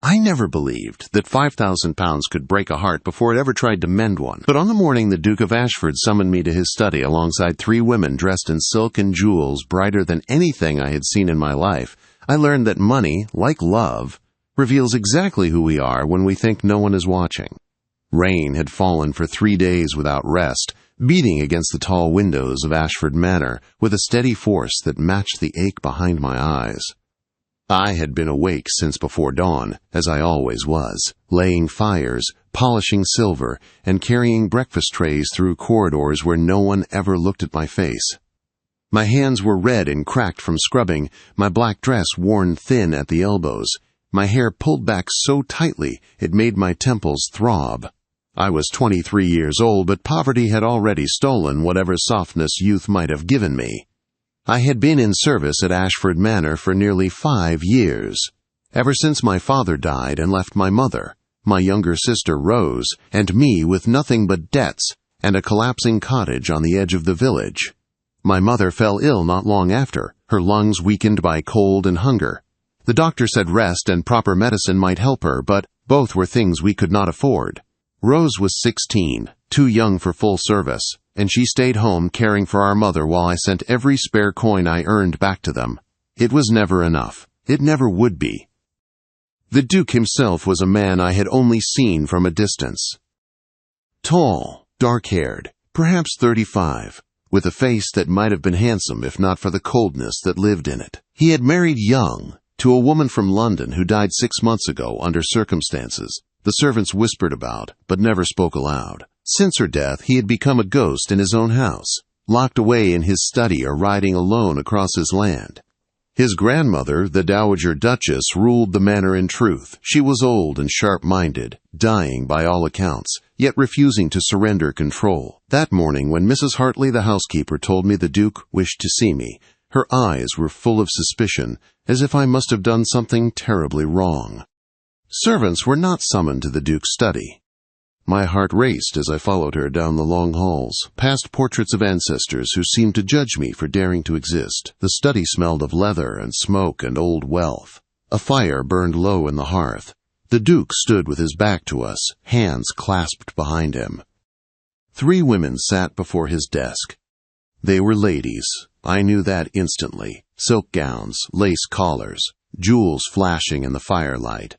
I never believed that £5,000 could break a heart before it ever tried to mend one. But on the morning the Duke of Ashford summoned me to his study alongside 3 women dressed in silk and jewels brighter than anything I had seen in my life, I learned that money, like love, reveals exactly who we are when we think no one is watching. Rain had fallen for 3 days without rest, beating against the tall windows of Ashford Manor with a steady force that matched the ache behind my eyes. I had been awake since before dawn, as I always was, laying fires, polishing silver, and carrying breakfast trays through corridors where no one ever looked at my face. My hands were red and cracked from scrubbing, my black dress worn thin at the elbows, my hair pulled back so tightly it made my temples throb. I was 23 years old, but poverty had already stolen whatever softness youth might have given me. I had been in service at Ashford Manor for nearly 5 years, ever since my father died and left my mother, my younger sister Rose, and me with nothing but debts and a collapsing cottage on the edge of the village. My mother fell ill not long after, her lungs weakened by cold and hunger. The doctor said rest and proper medicine might help her, but both were things we could not afford. Rose was 16, too young for full service, and she stayed home caring for our mother while I sent every spare coin I earned back to them. It was never enough. It never would be. The Duke himself was a man I had only seen from a distance. Tall, dark-haired, perhaps 35, with a face that might have been handsome if not for the coldness that lived in it. He had married young, to a woman from London who died 6 months ago under circumstances the servants whispered about, but never spoke aloud. Since her death, he had become a ghost in his own house, locked away in his study or riding alone across his land. His grandmother, the Dowager Duchess, ruled the manor in truth. She was old and sharp-minded, dying by all accounts, yet refusing to surrender control. That morning, when Mrs. Hartley, the housekeeper, told me the Duke wished to see me, her eyes were full of suspicion, as if I must have done something terribly wrong. Servants were not summoned to the Duke's study. My heart raced as I followed her down the long halls, past portraits of ancestors who seemed to judge me for daring to exist. The study smelled of leather and smoke and old wealth. A fire burned low in the hearth. The Duke stood with his back to us, hands clasped behind him. 3 women sat before his desk. They were ladies. I knew that instantly. Silk gowns, lace collars, jewels flashing in the firelight.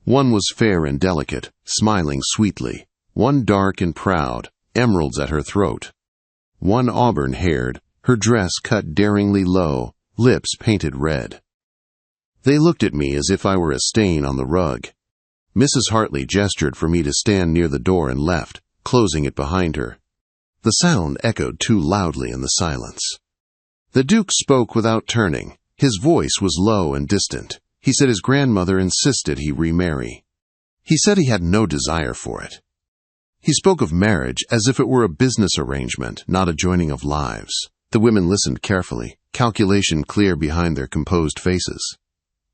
One was fair and delicate, smiling sweetly. One dark and proud, emeralds at her throat. One auburn-haired, her dress cut daringly low, lips painted red. They looked at me as if I were a stain on the rug. Mrs. Hartley gestured for me to stand near the door and left, closing it behind her. The sound echoed too loudly in the silence. The Duke spoke without turning. His voice was low and distant. He said his grandmother insisted he remarry. He said he had no desire for it. He spoke of marriage as if it were a business arrangement, not a joining of lives. The women listened carefully, calculation clear behind their composed faces.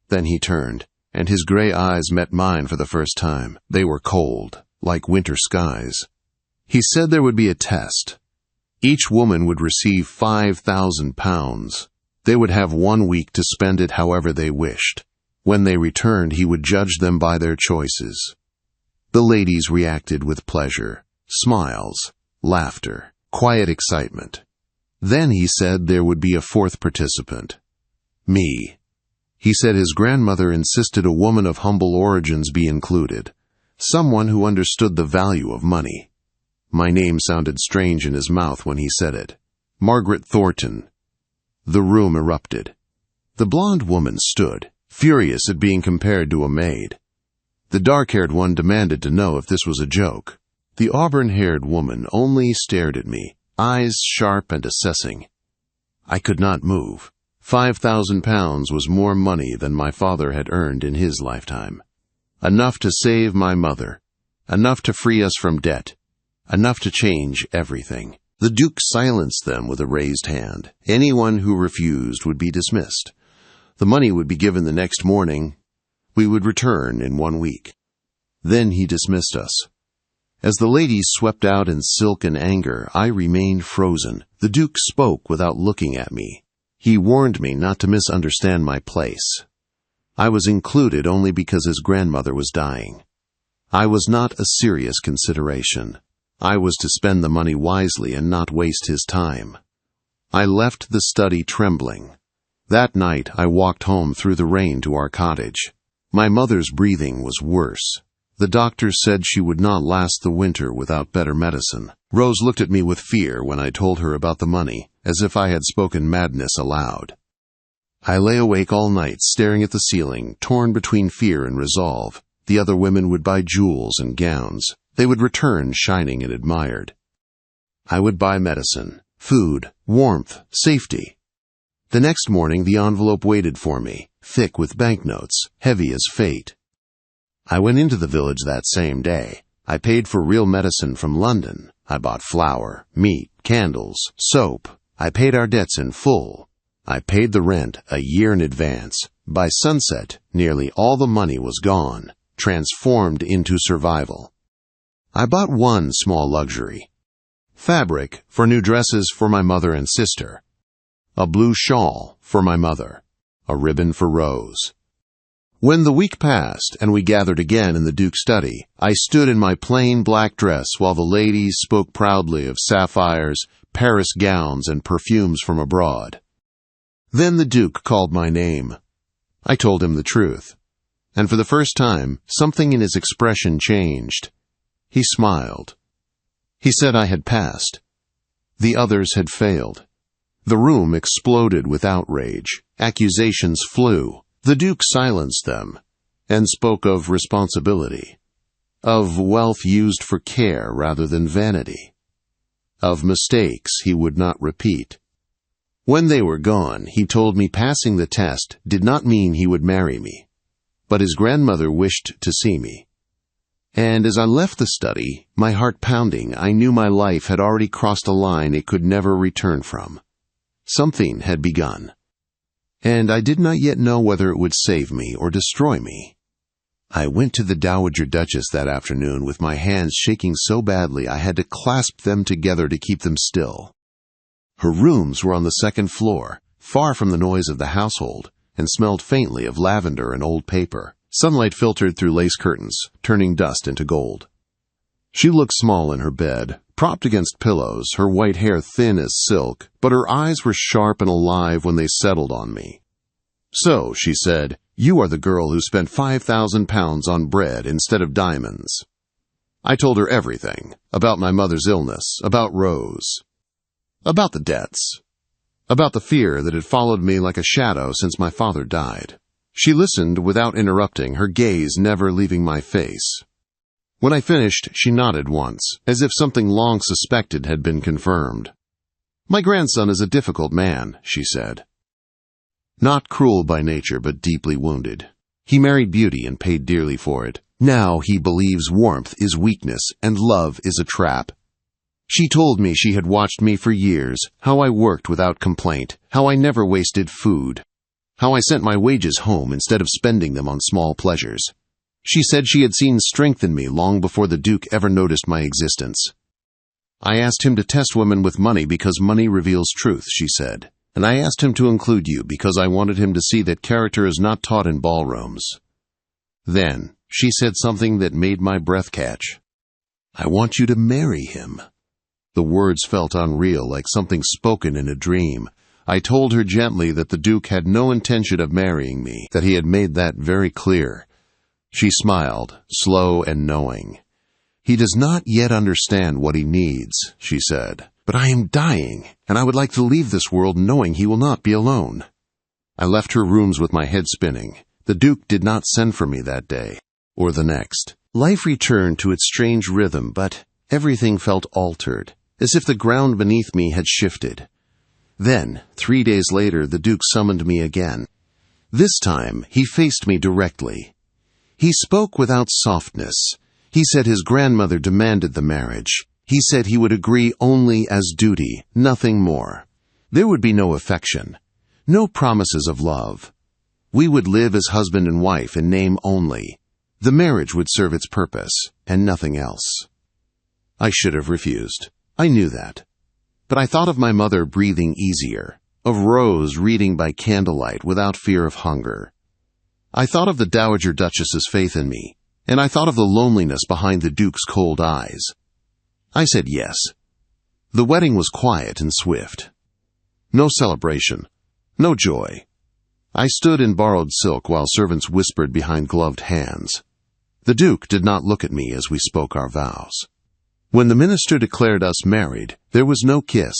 Then he turned, and his gray eyes met mine for the first time. They were cold, like winter skies. He said there would be a test. Each woman would receive £5,000. They would have 1 week to spend it however they wished. When they returned, he would judge them by their choices. The ladies reacted with pleasure, smiles, laughter, quiet excitement. Then he said there would be a 4th participant. Me. He said his grandmother insisted a woman of humble origins be included, someone who understood the value of money. My name sounded strange in his mouth when he said it. Margaret Thornton. The room erupted. The blonde woman stood, furious at being compared to a maid. The dark-haired one demanded to know if this was a joke. The auburn-haired woman only stared at me, eyes sharp and assessing. I could not move. £5,000 was more money than my father had earned in his lifetime. Enough to save my mother. Enough to free us from debt. Enough to change everything. The Duke silenced them with a raised hand. Anyone who refused would be dismissed. The money would be given the next morning. We would return in 1 week. Then he dismissed us. As the ladies swept out in silk and anger, I remained frozen. The Duke spoke without looking at me. He warned me not to misunderstand my place. I was included only because his grandmother was dying. I was not a serious consideration. I was to spend the money wisely and not waste his time. I left the study trembling. That night I walked home through the rain to our cottage. My mother's breathing was worse. The doctor said she would not last the winter without better medicine. Rose looked at me with fear when I told her about the money, as if I had spoken madness aloud. I lay awake all night staring at the ceiling, torn between fear and resolve. The other women would buy jewels and gowns. They would return shining and admired. I would buy medicine, food, warmth, safety. The next morning the envelope waited for me, thick with banknotes, heavy as fate. I went into the village that same day. I paid for real medicine from London. I bought flour, meat, candles, soap. I paid our debts in full. I paid the rent a year in advance. By sunset, nearly all the money was gone, transformed into survival. I bought one small luxury. Fabric for new dresses for my mother and sister. A blue shawl for my mother. A ribbon for Rose. When the week passed and we gathered again in the Duke's study, I stood in my plain black dress while the ladies spoke proudly of sapphires, Paris gowns, and perfumes from abroad. Then the Duke called my name. I told him the truth, and for the first time, something in his expression changed. He smiled. He said I had passed. The others had failed. The room exploded with outrage. Accusations flew. The Duke silenced them and spoke of responsibility, of wealth used for care rather than vanity, of mistakes he would not repeat. When they were gone, he told me passing the test did not mean he would marry me, but his grandmother wished to see me. And as I left the study, my heart pounding, I knew my life had already crossed a line it could never return from. Something had begun. And I did not yet know whether it would save me or destroy me. I went to the Dowager Duchess that afternoon with my hands shaking so badly I had to clasp them together to keep them still. Her rooms were on the second floor, far from the noise of the household, and smelled faintly of lavender and old paper. Sunlight filtered through lace curtains, turning dust into gold. She looked small in her bed, propped against pillows, her white hair thin as silk, but her eyes were sharp and alive when they settled on me. "So," she said, "you are the girl who spent £5,000 on bread instead of diamonds." I told her everything, about my mother's illness, about Rose, about the debts, about the fear that had followed me like a shadow since my father died. She listened without interrupting, her gaze never leaving my face. When I finished, she nodded once, as if something long suspected had been confirmed. "My grandson is a difficult man," she said. "Not cruel by nature, but deeply wounded. He married beauty and paid dearly for it. Now he believes warmth is weakness and love is a trap." She told me she had watched me for years, how I worked without complaint, how I never wasted food, how I sent my wages home instead of spending them on small pleasures. She said she had seen strength in me long before the Duke ever noticed my existence. "I asked him to test women with money because money reveals truth," she said. "And I asked him to include you because I wanted him to see that character is not taught in ballrooms." Then she said something that made my breath catch. "I want you to marry him." The words felt unreal, like something spoken in a dream. I told her gently that the Duke had no intention of marrying me, that he had made that very clear. She smiled, slow and knowing. "He does not yet understand what he needs," she said. "But I am dying, and I would like to leave this world knowing he will not be alone." I left her rooms with my head spinning. The Duke did not send for me that day, or the next. Life returned to its strange rhythm, but everything felt altered, as if the ground beneath me had shifted. Then, 3 days later, the Duke summoned me again. This time, he faced me directly. He spoke without softness. He said his grandmother demanded the marriage. He said he would agree only as duty, nothing more. There would be no affection, no promises of love. We would live as husband and wife in name only. The marriage would serve its purpose, and nothing else. I should have refused. I knew that. But I thought of my mother breathing easier, of Rose reading by candlelight without fear of hunger. I thought of the Dowager Duchess's faith in me, and I thought of the loneliness behind the Duke's cold eyes. I said yes. The wedding was quiet and swift. No celebration. No joy. I stood in borrowed silk while servants whispered behind gloved hands. The Duke did not look at me as we spoke our vows. When the minister declared us married, there was no kiss.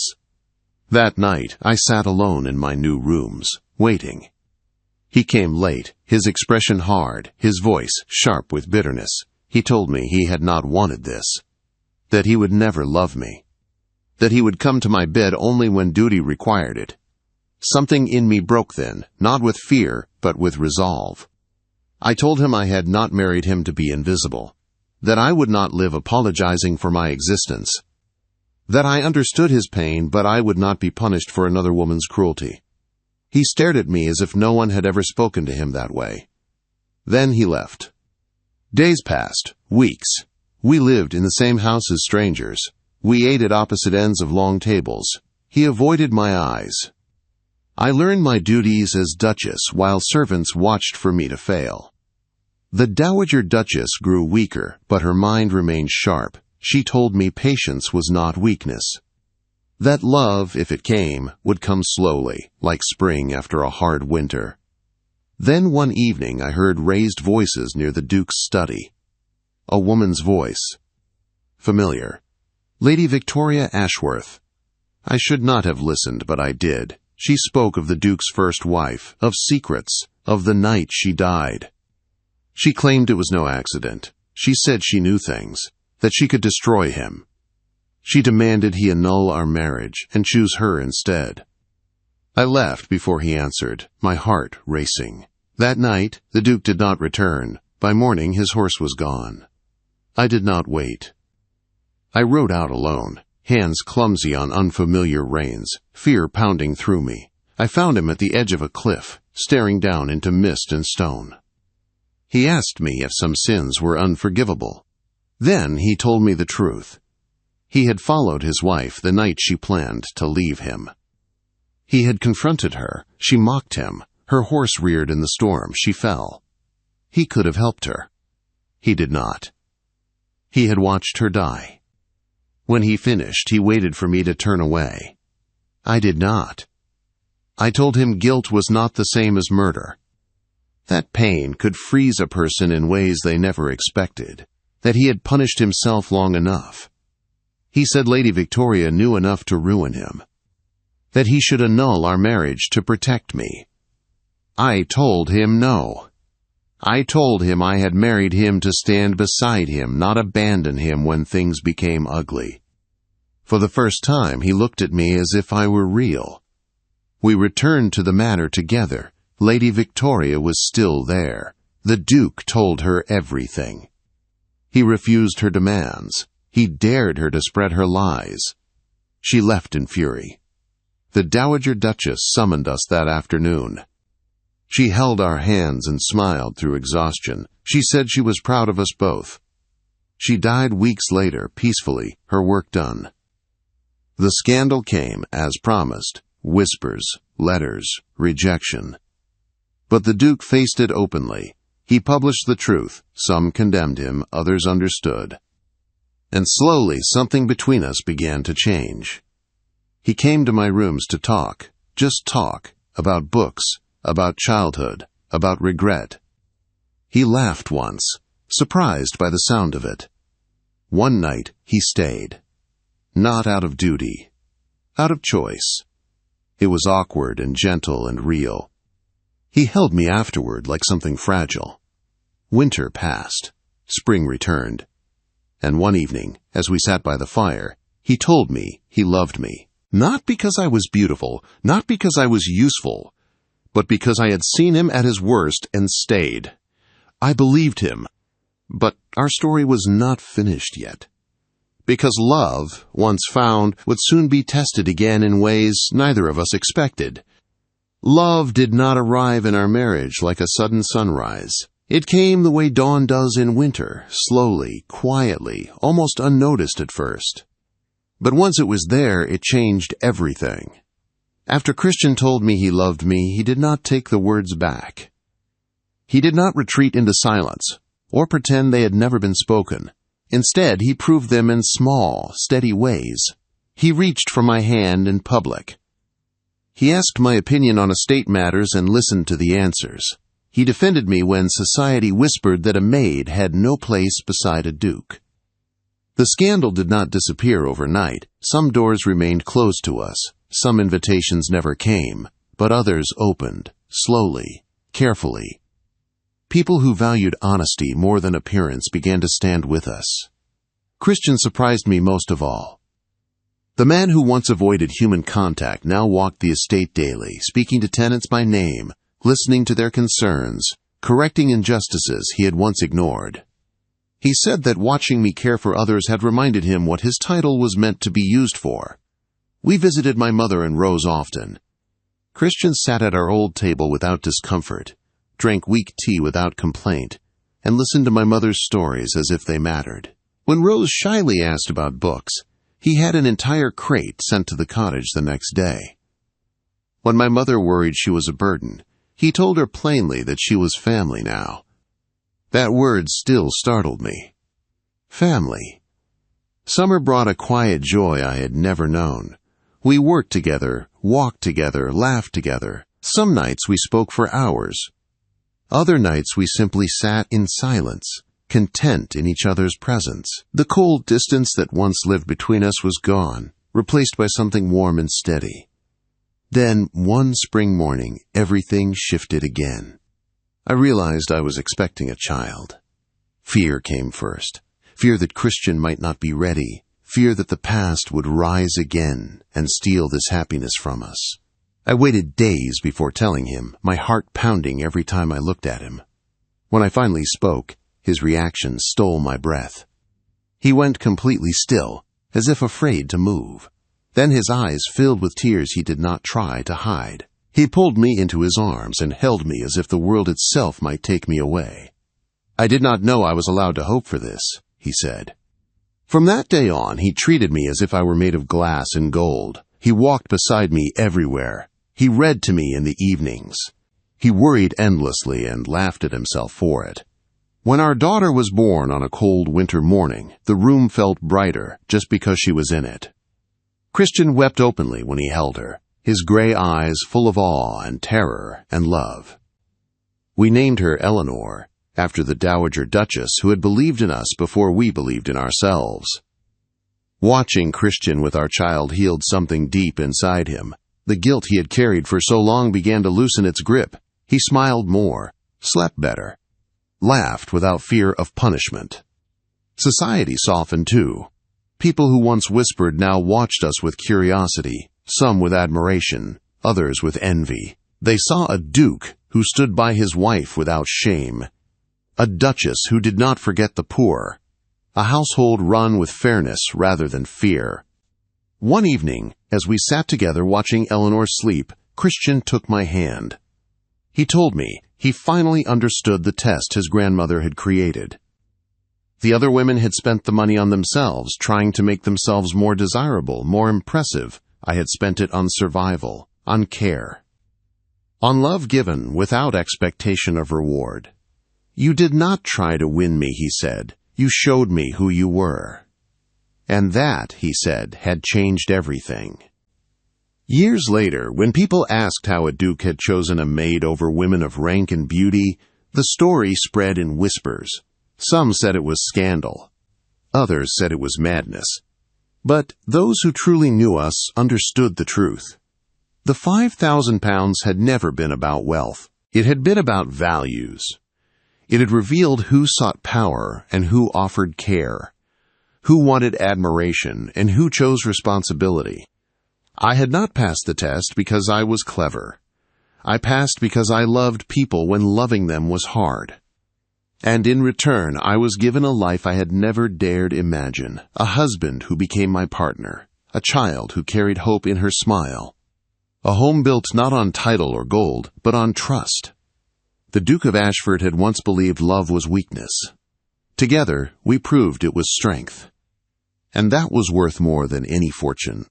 That night, I sat alone in my new rooms, waiting. He came late, his expression hard, his voice sharp with bitterness. He told me he had not wanted this, that he would never love me, that he would come to my bed only when duty required it. Something in me broke then, not with fear, but with resolve. I told him I had not married him to be invisible, that I would not live apologizing for my existence, that I understood his pain, but I would not be punished for another woman's cruelty. He stared at me as if no one had ever spoken to him that way. Then he left. Days passed, weeks. We lived in the same house as strangers. We ate at opposite ends of long tables. He avoided my eyes. I learned my duties as Duchess while servants watched for me to fail. The Dowager Duchess grew weaker, but her mind remained sharp. She told me patience was not weakness. That love, if it came, would come slowly, like spring after a hard winter. Then one evening I heard raised voices near the Duke's study. A woman's voice. Familiar. Lady Victoria Ashworth. I should not have listened, but I did. She spoke of the Duke's first wife, of secrets, of the night she died. She claimed it was no accident. She said she knew things, that she could destroy him. She demanded he annul our marriage and choose her instead. I left before he answered, my heart racing. That night, the Duke did not return. By morning, his horse was gone. I did not wait. I rode out alone, hands clumsy on unfamiliar reins, fear pounding through me. I found him at the edge of a cliff, staring down into mist and stone. He asked me if some sins were unforgivable. Then he told me the truth. He had followed his wife the night she planned to leave him. He had confronted her. She mocked him. Her horse reared in the storm. She fell. He could have helped her. He did not. He had watched her die. When he finished, he waited for me to turn away. I did not. I told him guilt was not the same as murder. That pain could freeze a person in ways they never expected, that he had punished himself long enough. He said Lady Victoria knew enough to ruin him, that he should annul our marriage to protect me. I told him no. I told him I had married him to stand beside him, not abandon him when things became ugly. For the first time, he looked at me as if I were real. We returned to the matter together. Lady Victoria was still there. The Duke told her everything. He refused her demands. He dared her to spread her lies. She left in fury. The Dowager Duchess summoned us that afternoon. She held our hands and smiled through exhaustion. She said she was proud of us both. She died weeks later, peacefully, her work done. The scandal came, as promised. Whispers, letters, rejection. But the Duke faced it openly. He published the truth. Some condemned him, others understood. And slowly something between us began to change. He came to my rooms to talk, just talk, about books, about childhood, about regret. He laughed once, surprised by the sound of it. One night he stayed. Not out of duty, out of choice. It was awkward and gentle and real. He held me afterward like something fragile. Winter passed. Spring returned. And one evening, as we sat by the fire, he told me he loved me. Not because I was beautiful, not because I was useful, but because I had seen him at his worst and stayed. I believed him. But our story was not finished yet. Because love, once found, would soon be tested again in ways neither of us expected. Love did not arrive in our marriage like a sudden sunrise. It came the way dawn does in winter, slowly, quietly, almost unnoticed at first. But once it was there, it changed everything. After Christian told me he loved me, he did not take the words back. He did not retreat into silence, or pretend they had never been spoken. Instead, he proved them in small, steady ways. He reached for my hand in public. He asked my opinion on estate matters and listened to the answers. He defended me when society whispered that a maid had no place beside a duke. The scandal did not disappear overnight. Some doors remained closed to us. Some invitations never came, but others opened, slowly, carefully. People who valued honesty more than appearance began to stand with us. Christian surprised me most of all. The man who once avoided human contact now walked the estate daily, speaking to tenants by name, listening to their concerns, correcting injustices he had once ignored. He said that watching me care for others had reminded him what his title was meant to be used for. We visited my mother and Rose often. Christian sat at our old table without discomfort, drank weak tea without complaint, and listened to my mother's stories as if they mattered. When Rose shyly asked about books, he had an entire crate sent to the cottage the next day. When my mother worried she was a burden, he told her plainly that she was family now. That word still startled me. Family. Summer brought a quiet joy I had never known. We worked together, walked together, laughed together. Some nights we spoke for hours. Other nights we simply sat in silence, content in each other's presence. The cold distance that once lived between us was gone, replaced by something warm and steady. Then, one spring morning, everything shifted again. I realized I was expecting a child. Fear came first. Fear that Christian might not be ready. Fear that the past would rise again and steal this happiness from us. I waited days before telling him, my heart pounding every time I looked at him. When I finally spoke, his reaction stole my breath. He went completely still, as if afraid to move. Then his eyes filled with tears he did not try to hide. He pulled me into his arms and held me as if the world itself might take me away. "I did not know I was allowed to hope for this," he said. From that day on, he treated me as if I were made of glass and gold. He walked beside me everywhere. He read to me in the evenings. He worried endlessly and laughed at himself for it. When our daughter was born on a cold winter morning, the room felt brighter just because she was in it. Christian wept openly when he held her, his gray eyes full of awe and terror and love. We named her Eleanor, after the Dowager Duchess who had believed in us before we believed in ourselves. Watching Christian with our child healed something deep inside him. The guilt he had carried for so long began to loosen its grip. He smiled more, slept better, laughed without fear of punishment. Society softened too. People who once whispered now watched us with curiosity, some with admiration, others with envy. They saw a duke who stood by his wife without shame, a duchess who did not forget the poor, a household run with fairness rather than fear. One evening, as we sat together watching Eleanor sleep, Christian took my hand. He told me he finally understood the test his grandmother had created. The other women had spent the money on themselves, trying to make themselves more desirable, more impressive. I had spent it on survival, on care, on love given without expectation of reward. "You did not try to win me," he said. "You showed me who you were." And that, he said, had changed everything. Years later, when people asked how a duke had chosen a maid over women of rank and beauty, the story spread in whispers. Some said it was scandal. Others said it was madness. But those who truly knew us understood the truth. The £5,000 had never been about wealth. It had been about values. It had revealed who sought power and who offered care, who wanted admiration and who chose responsibility. I had not passed the test because I was clever. I passed because I loved people when loving them was hard. And in return, I was given a life I had never dared imagine, a husband who became my partner, a child who carried hope in her smile, a home built not on title or gold, but on trust. The Duke of Ashford had once believed love was weakness. Together, we proved it was strength. And that was worth more than any fortune.